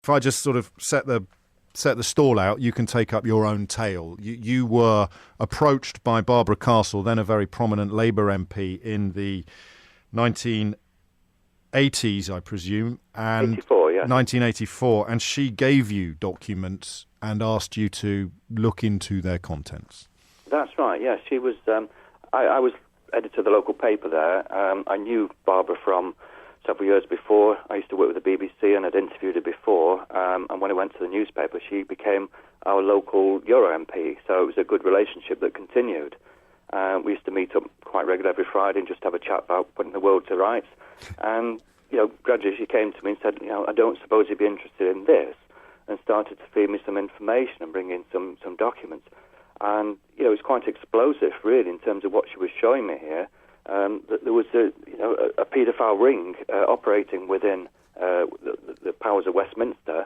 if I just sort of set the stall out, you can take up your own tale. You were approached by Barbara Castle, then a very prominent Labour MP in the 1980s, I presume, and 84, yeah. 1984, and she gave you documents and asked you to look into their contents. That's right, yes. She was. I was editor of the local paper there. I knew Barbara from several years before. I used to work with the BBC and I'd interviewed her before. And when I went to the newspaper, she became our local Euro MP. So it was a good relationship that continued. We used to meet up quite regularly every Friday and just have a chat about putting the world to rights. And, gradually she came to me and said, I don't suppose you'd be interested in this, and started to feed me some information and bring in some documents. And, it was quite explosive, really, in terms of what she was showing me here. That there was a paedophile ring operating within the powers of Westminster,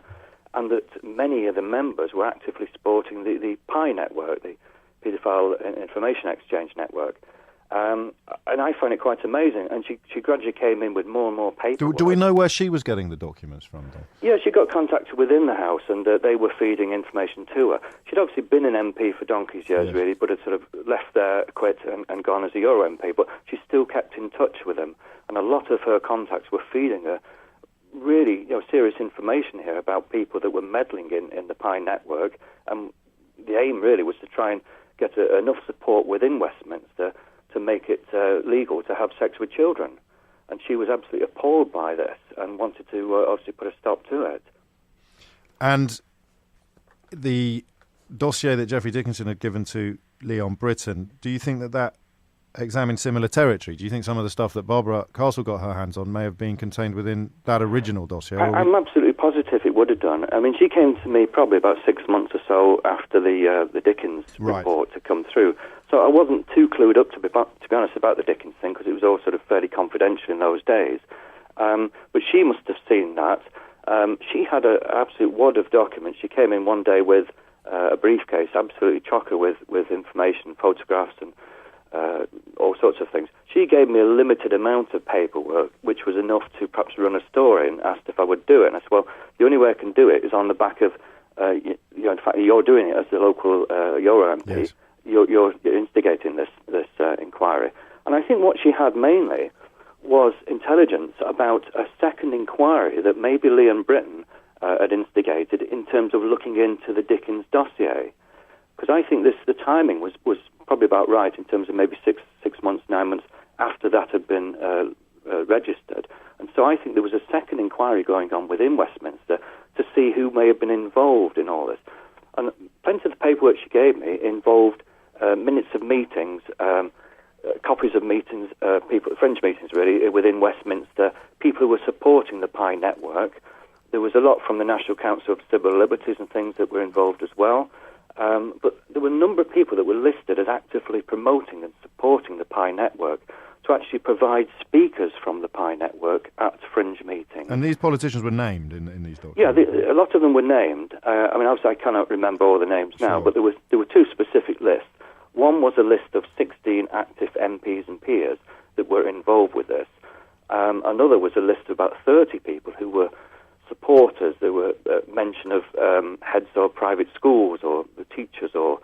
and that many of the members were actively supporting the PI network, the Paedophile Information Exchange Network. And I found it quite amazing. And she gradually came in with more and more paperwork. Do we know where she was getting the documents from, then? Yeah, she got contacted within the House, and they were feeding information to her. She'd obviously been an MP for donkey's years, yes, really, but had sort of left there, quit, and gone as a Euro MP. But she still kept in touch with them, and a lot of her contacts were feeding her really serious information here about people that were meddling in the PI network. And the aim really was to try and get enough support within Westminster to make it legal to have sex with children. And she was absolutely appalled by this and wanted to obviously put a stop to it. And the dossier that Geoffrey Dickinson had given to Leon Britton, do you think that examined similar territory? Do you think some of the stuff that Barbara Castle got her hands on may have been contained within that original dossier? I'm absolutely positive it would have done. I mean, she came to me probably about 6 months or so after the Dickens report had come through. So I wasn't too clued up, to be honest, about the Dickens thing, because it was all sort of fairly confidential in those days. But she must have seen that. She had an absolute wad of documents. She came in one day with a briefcase, absolutely chocker with information, photographs, and all sorts of things. She gave me a limited amount of paperwork, which was enough to perhaps run a story, and asked if I would do it. And I said, well, the only way I can do it is on the back of, in fact, you're doing it as the local Euro MP. Yes. You're instigating this inquiry. And I think what she had mainly was intelligence about a second inquiry that maybe Leon Britton had instigated in terms of looking into the Dickens dossier. Because I think the timing was probably about right in terms of maybe 6 months, 9 months after that had been registered. And so I think there was a second inquiry going on within Westminster to see who may have been involved in all this. And plenty of the paperwork she gave me involved minutes of meetings, copies of meetings, fringe meetings really, within Westminster, people who were supporting the PI network. There was a lot from the National Council of Civil Liberties and things that were involved as well. But there were a number of people that were listed as actively promoting and supporting the PI network to actually provide speakers from the PI network at fringe meetings. And these politicians were named in these documents? Yeah, a lot of them were named. Obviously I cannot remember all the names now, sure, but there were two specific lists. One was a list of 16 active MPs and peers that were involved with this. Another was a list of about 30 people who were supporters. There were mention of heads of private schools or the teachers or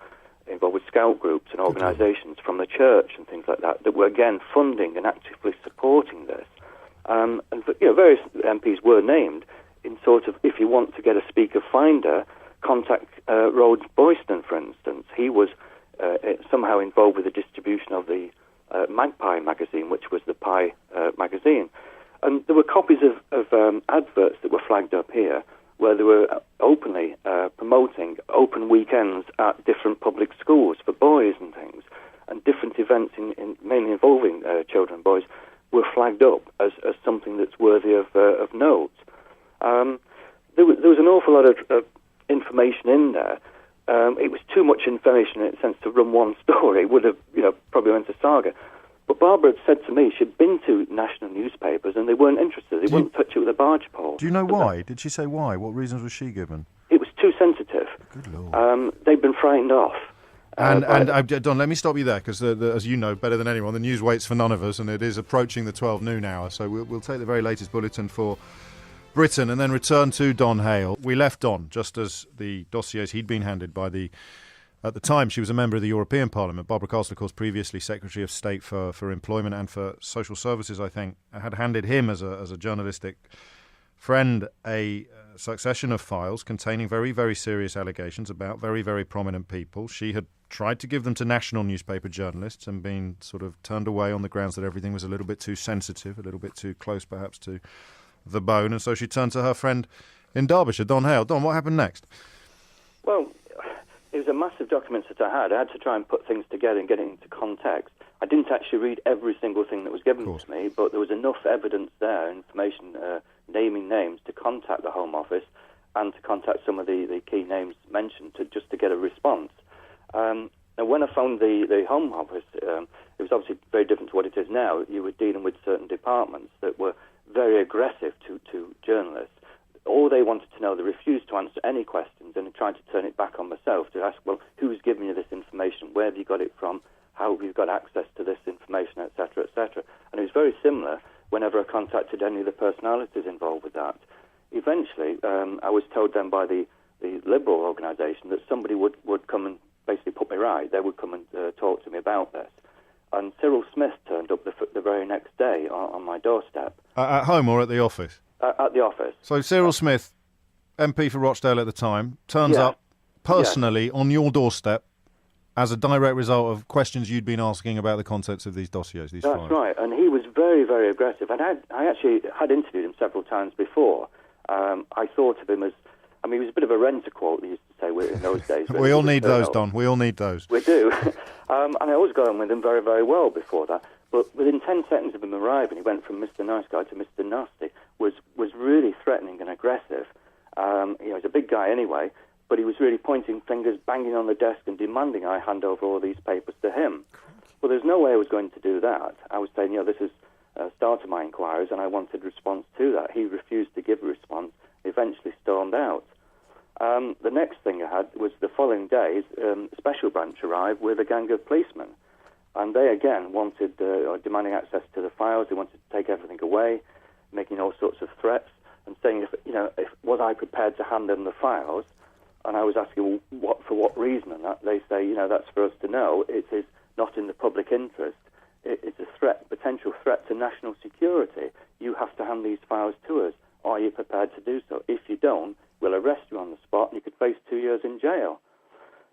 involved with scout groups and organisations from the church and things like that were again funding and actively supporting this. And various MPs were named in sort of, if you want to get a speaker finder, contact Rhodes Boyston, for instance. He was somehow involved with the distribution of the Magpie magazine, which was the PI magazine. And there were copies of adverts that were flagged up here where they were openly promoting open weekends at different public schools for boys and things, and different events mainly involving children and boys were flagged up as something that's worthy of note. There was an awful lot of information in there. It was too much information in a sense to run one story. It would have probably went a saga. But Barbara had said to me she'd been to national newspapers and they weren't interested. They wouldn't touch it with a barge pole. Do you know why? Did she say why? What reasons was she given? It was too sensitive. Good Lord. They'd been frightened off. Don, let me stop you there, because as you know better than anyone, the news waits for none of us, and it is approaching the 12 noon hour. So we'll take the very latest bulletin for Britain and then return to Don Hale. We left Don just as the dossiers he'd been handed by at the time, she was a member of the European Parliament. Barbara Castle, of course, previously Secretary of State for Employment and for Social Services, I think, had handed him as a journalistic friend a succession of files containing very, very serious allegations about very, very prominent people. She had tried to give them to national newspaper journalists and been sort of turned away on the grounds that everything was a little bit too sensitive, a little bit too close perhaps to the bone, and so she turned to her friend in Derbyshire, Don Hale. Don, what happened next? Well, it was a massive document that I had. I had to try and put things together and get it into context. I didn't actually read every single thing that was given to me, but there was enough evidence there, information, naming names, to contact the Home Office and to contact some of the key names mentioned just to get a response. And when I phoned the Home Office, it was obviously very different to what it is now. You were dealing with certain departments that were very aggressive to journalists. All they wanted to know, they refused to answer any questions and tried to turn it back on myself to ask, well, who's giving you this information? Where have you got it from? How have you got access to this information, etc., etc.? And it was very similar whenever I contacted any of the personalities involved with that. Eventually, I was told then by the Liberal organisation that somebody would come and basically put me right. They would come and talk to me about this. And Cyril Smith turned up the very next day on my doorstep. At home or at the office? At the office. So Cyril Smith, MP for Rochdale at the time, turns up personally on your doorstep as a direct result of questions you'd been asking about the contents of these dossiers, these files. That's right, and he was very, very aggressive. And I actually had interviewed him several times before. I thought of him as, he was a bit of a rent-a-quote, they used to say in those days. We all need those, Don. We all need those. We do. And I always got on with him very, very well before that. But within 10 seconds of him arriving, he went from Mr. Nice Guy to Mr. Nasty, was really threatening and aggressive. He's a big guy anyway, but he was really pointing fingers, banging on the desk and demanding I hand over all these papers to him. Well, there's no way I was going to do that. I was saying, this is the start of my inquiries, and I wanted a response to that. He refused to give a response, eventually stormed out. The next thing I had was the following days, Special Branch arrived with a gang of policemen. And they, again, wanted, demanding access to the files. They wanted to take everything away, making all sorts of threats, and saying, if was I prepared to hand them the files? And I was asking, well, for what reason? And they say, that's for us to know. It is not in the public interest. It's a threat, potential threat to national security. You have to hand these files to us. Are you prepared to do so? If you don't, we'll arrest you on the spot, and you could face 2 years in jail.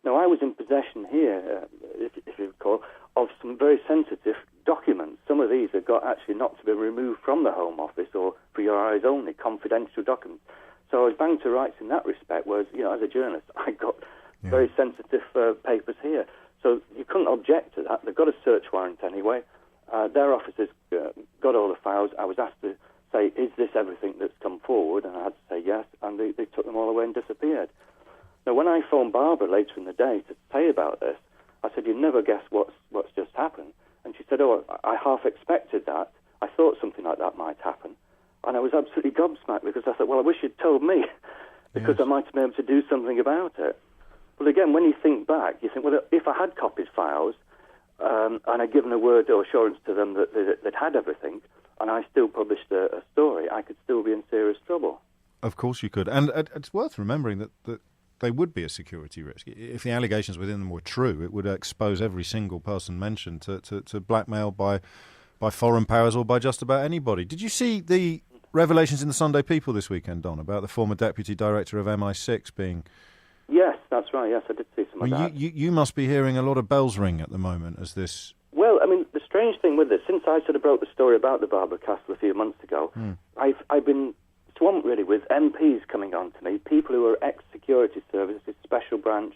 Now, I was in possession here, if you recall, of some very sensitive documents. Some of these have got actually not to be removed from the Home Office or for your eyes only, confidential documents. So I was banged to rights in that respect, whereas, as a journalist, I got very sensitive papers here. So you couldn't object to that. They've got a search warrant anyway. Their officers got all the files. I was asked to say, is this everything that's come forward? And I had to say yes, and they took them all away and disappeared. Now, when I phoned Barbara later in the day to say about this, I said, you'd never guess what's just happened. And she said, I half expected that. I thought something like that might happen. And I was absolutely gobsmacked because I thought, well, I wish you'd told me because I might have been able to do something about it. Well, again, when you think back, you think, well, if I had copied files and I'd given a word or assurance to them that they'd had everything and I still published a story, I could still be in serious trouble. Of course you could. And it's worth remembering that they would be a security risk. If the allegations within them were true, it would expose every single person mentioned to blackmail by foreign powers or by just about anybody. Did you see the revelations in the Sunday People this weekend, Don, about the former deputy director of MI6 being... Yes, that's right. Yes, I did see some of that. You must be hearing a lot of bells ring at the moment as this... Well, the strange thing with this, since I sort of broke the story about the Barbara Castle a few months ago, I've been swamped really with MPs coming on to me, people who are ex-security services, special branch,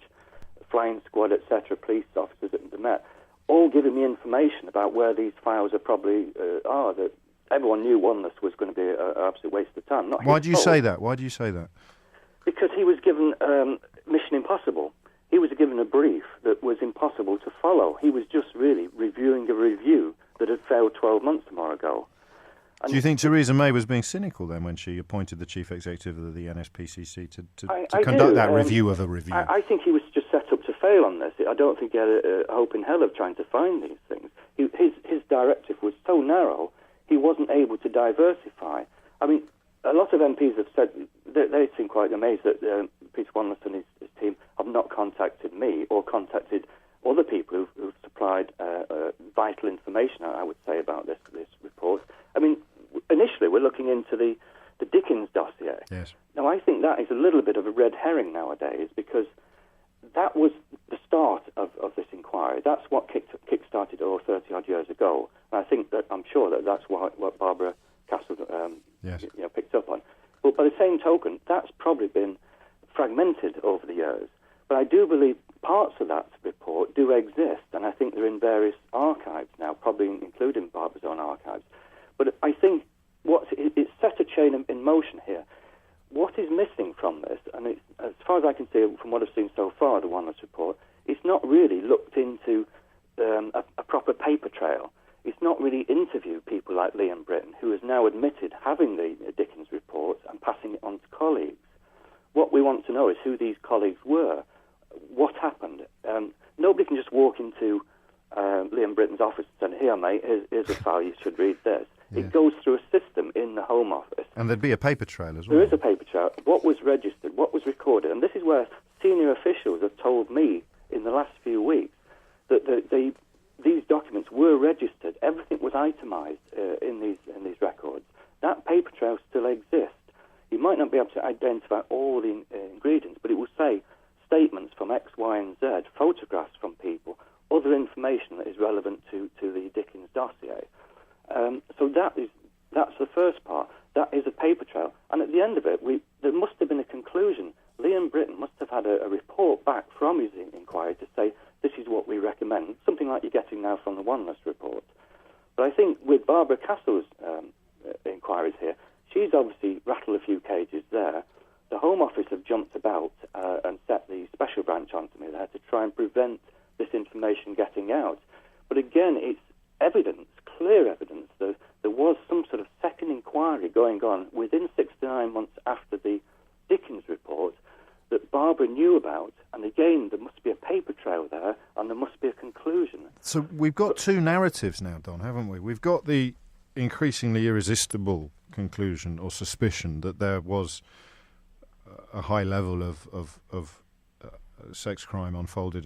flying squad, etc., police officers at the Met, all giving me information about where these files are probably are, that everyone knew this was going to be an absolute waste of time. Why do you say that? Why do you say that? Because he was given Mission Impossible. He was given a brief that was impossible to follow. He was just really reviewing a review that had failed 12 months or more ago. And do you think Theresa May was being cynical then when she appointed the chief executive of the NSPCC to conduct that review of a review? I think he was just set up to fail on this. I don't think he had a hope in hell of trying to find these things. His directive was so narrow, he wasn't able to diversify. a lot of MPs have said they seem quite amazed that Peter Wanless and his team have not contacted me or contacted other people who've supplied vital information, I would say, about this report. I mean, initially we're looking into the Dickens dossier. Yes. Now, I think that is a little bit of a red herring nowadays, because that was the start of this inquiry. That's what kick-started 30-odd years ago. And I think I'm sure that's what Barbara Castle picked up on. But by the same token, that's probably been fragmented over the years. But I do believe parts of that report do exist, and I think they're in various archives now, probably including Barbara's own archives. But I think it's set a chain in motion here. What is missing from this, and as far as I can see from what I've seen so far, the Wanless report, it's not really looked into a proper paper trail. It's not really interviewed people like Liam Britton, who has now admitted having the Dickens report and passing it on to colleagues. What we want to know is who these colleagues were, what happened. Nobody can just walk into Liam Britton's office and say, "Here, mate, here's a file, you should read this." Yeah. It goes through a system in the Home Office. And there'd be a paper trail as well. There is a paper trail. What was registered, what was recorded, and this is where senior officials have told me in the last few weeks that these documents were registered. Everything was itemised in these records. That paper trail still exists. You might not be able to identify all the ingredients, but it will say statements from X, Y, and Z, photographs from people, other information that is relevant to the Dickens dossier. So that's the first part. That is a paper trail. And at the end of it, there must have been a conclusion. Liam Britton must have had a report back from his inquiry to say, this is what we recommend, something like you're getting now from the Wanless report. But I think with Barbara Castle's inquiries here, she's obviously rattled a few cages there. The Home Office have jumped about and set the special branch onto me there to try and prevent this information getting out. But again, it's evidence, clear evidence, that there was some sort of second inquiry going on within 6 to 9 months after the Dickens report that Barbara knew about. And again, there must be a paper trail there, and there must be a conclusion. So we've got two narratives now, Don, haven't we? We've got the increasingly irresistible conclusion or suspicion that there was a high level of sex crime unfolded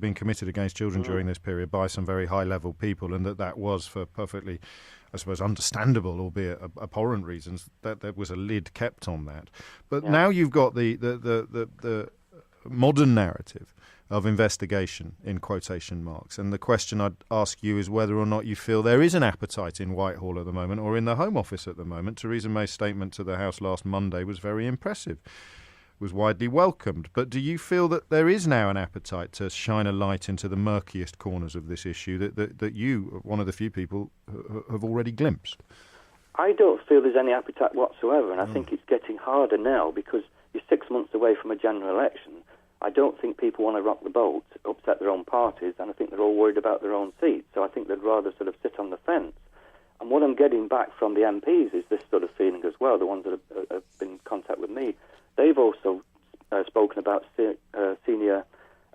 being committed against children during this period by some very high-level people, and that was for perfectly, I suppose, understandable, albeit abhorrent reasons, that there was a lid kept on that. But now you've got the modern narrative of investigation, in quotation marks, and the question I'd ask you is whether or not you feel there is an appetite in Whitehall at the moment or in the Home Office at the moment. Theresa May's statement to the House last Monday was very impressive, was widely welcomed. But do you feel that there is now an appetite to shine a light into the murkiest corners of this issue that you, one of the few people, have already glimpsed? I don't feel there's any appetite whatsoever, and I think it's getting harder now because you're 6 months away from a general election. I don't think people want to rock the boat, upset their own parties, and I think they're all worried about their own seats. So I think they'd rather sort of sit on the fence. And what I'm getting back from the MPs is this sort of feeling as well, the ones that have been in contact with me. They've also spoken about senior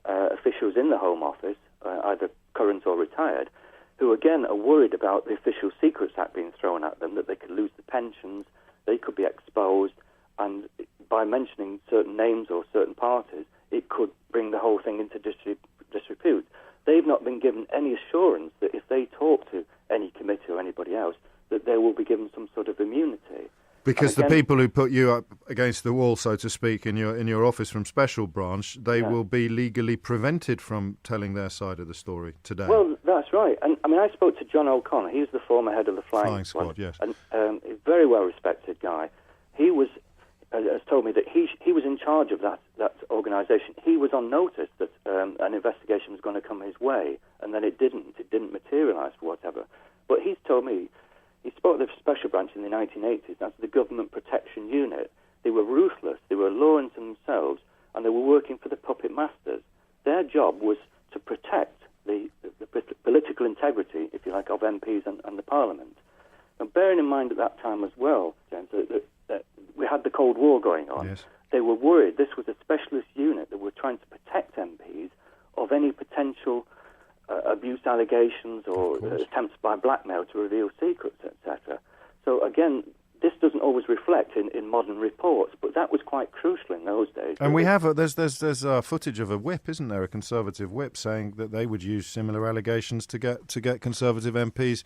officials in the Home Office, either current or retired, who again are worried about the Official Secrets Act being thrown at them, that they could lose the pensions, they could be exposed, and by mentioning certain names or certain parties, it could bring the whole thing into disrepute. They've not been given any assurance that if they talk to any committee or anybody else, that they will be given some sort of immunity. Because the people who put you up against the wall, so to speak, in your office from Special Branch, they will be legally prevented from telling their side of the story today. Well, that's right. And I mean, I spoke to John O'Connor. He was the former head of the Flying Squad, yes. And a very well-respected guy. He has told me that he was in charge of that organisation. He was on notice that an investigation was going to come his way, and then it didn't. It didn't materialise for whatever. But he's told me, he spoke to the Special Branch in the 1980s, that's the Government Protection Unit. They were ruthless, they were law unto themselves, and they were working for the puppet masters. Their job was to protect the political integrity, if you like, of MPs and the Parliament. And bearing in mind at that time as well, James, that we had the Cold War going on. Yes. They were worried. This was a specialist unit that were trying to protect MPs of any potential abuse allegations or attempts by blackmail to reveal secrets, etc. So again, this doesn't always reflect in modern reports, but that was quite crucial in those days. And we have there's footage of a whip, isn't there, a Conservative whip, saying that they would use similar allegations to get Conservative MPs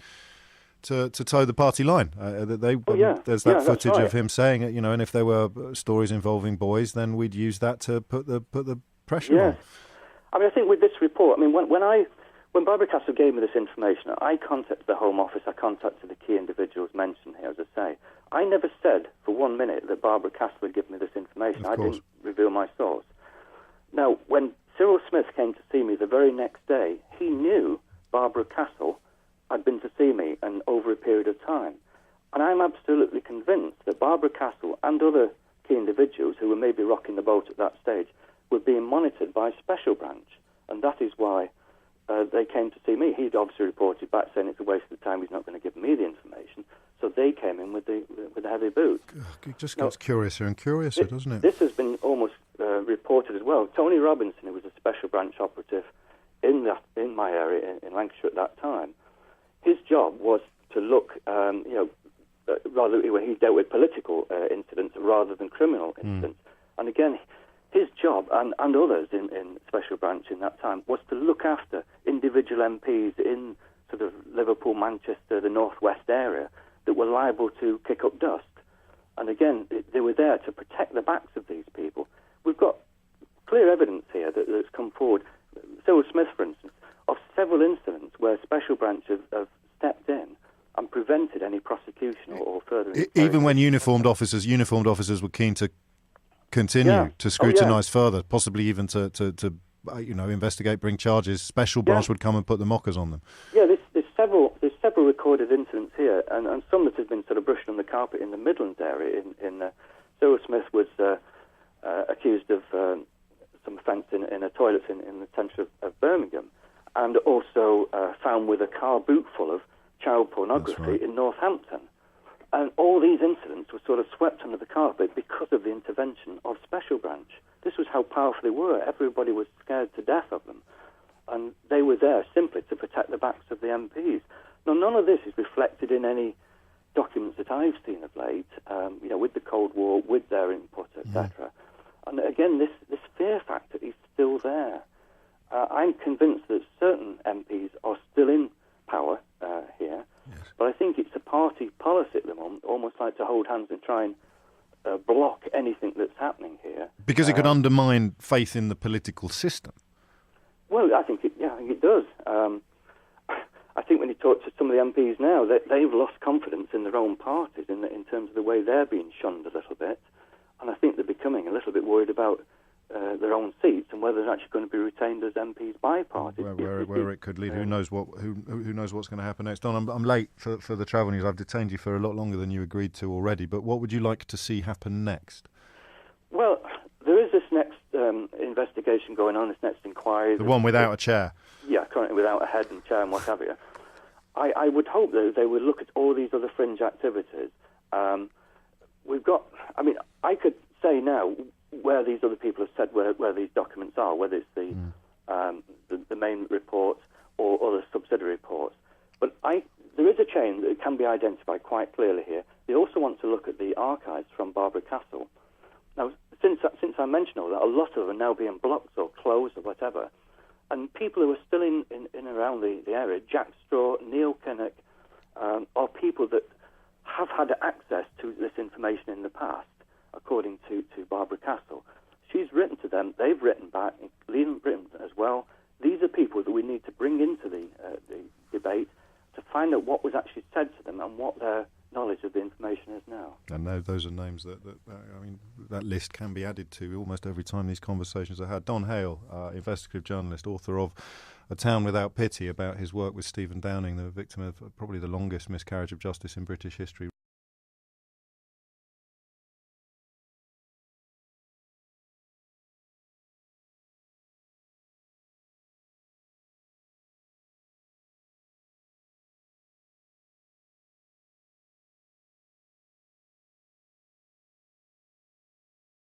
to toe the party line. There's that footage of him saying it, and if there were stories involving boys, then we'd use that to put the pressure on. I mean, I think with this report, I mean, when Barbara Castle gave me this information, I contacted the Home Office, I contacted the key individuals mentioned here, as I say. I never said for 1 minute that Barbara Castle had given me this information. I didn't reveal my source. Now, when Cyril Smith came to see me the very next day, he knew Barbara Castle had been to see me and over a period of time. And I'm absolutely convinced that Barbara Castle and other key individuals who were maybe rocking the boat at that stage were being monitored by Special Branch. And that is why they came to see me. He'd obviously reported back saying it's a waste of time, he's not going to give me the information. So they came in with the heavy boot. It just gets curiouser and curiouser, doesn't it? This has been almost reported as well. Tony Robinson, who was a Special Branch operative in my area in Lancashire at that time, his job was to look, rather he dealt with political incidents rather than criminal incidents. And again, his job and others in Special Branch in that time was to look after individual MPs in sort of Liverpool, Manchester, the northwest area that were liable to kick up dust. And again, they were there to protect the backs of these people. We've got clear evidence here that's come forward. Cyril Smith, for instance, of several incidents where Special Branch have stepped in and prevented any prosecution or further. Even when uniformed officers were keen to continue to scrutinise further, possibly even to investigate, bring charges, Special Branch would come and put the mockers on them. Yeah, there's several recorded incidents here, and some that have been sort of brushed on the carpet in the Midlands area. Cyril Smith was accused of some offence in a toilet in the centre of Birmingham, and also found with a car boot full of child pornography in Northampton. And all these incidents were sort of swept under the carpet because of the intervention of Special Branch. This was how powerful they were. Everybody was scared to death of them. And they were there simply to protect the backs of the MPs. Now, none of this is reflected in any documents that I've seen of late, with the Cold War, with their input, etc. And again, this fear factor is still there. I'm convinced that certain MPs are still in power here, but I think it's a party policy at the moment, almost like to hold hands and try and block anything that's happening here. Because it could undermine faith in the political system. Well, I think it does. I think when you talk to some of the MPs now, they've lost confidence in their own parties in terms of the way they're being shunned a little bit, and I think they're becoming a little bit worried about their own seats and whether they're actually going to be retained as MPs by parties. Where it could lead. Who knows what's going to happen next? Don, I'm late for the travel news. I've detained you for a lot longer than you agreed to already. But what would you like to see happen next? Well, there is this next investigation going on. This next inquiry. The one without a chair. Yeah, currently without a head and chair and what have you. I would hope that they would look at all these other fringe activities. We've got. I mean, I could say now where these other people have said where these documents are, whether it's the main report or other subsidiary reports. But there is a chain that can be identified quite clearly here. They also want to look at the archives from Barbara Castle. Now, since I mentioned all that, a lot of them are now being blocked or closed or whatever. And people who are still in around the area, Jack Straw, Neil Kinnock, are people that have had access to this information in the past, according to Barbara Castle. She's written to them, they've written back, Liam written as well. These are people that we need to bring into the debate to find out what was actually said to them and what their knowledge of the information is now. And those are names that list can be added to almost every time these conversations are had. Don Hale, investigative journalist, author of A Town Without Pity, about his work with Stephen Downing, the victim of probably the longest miscarriage of justice in British history.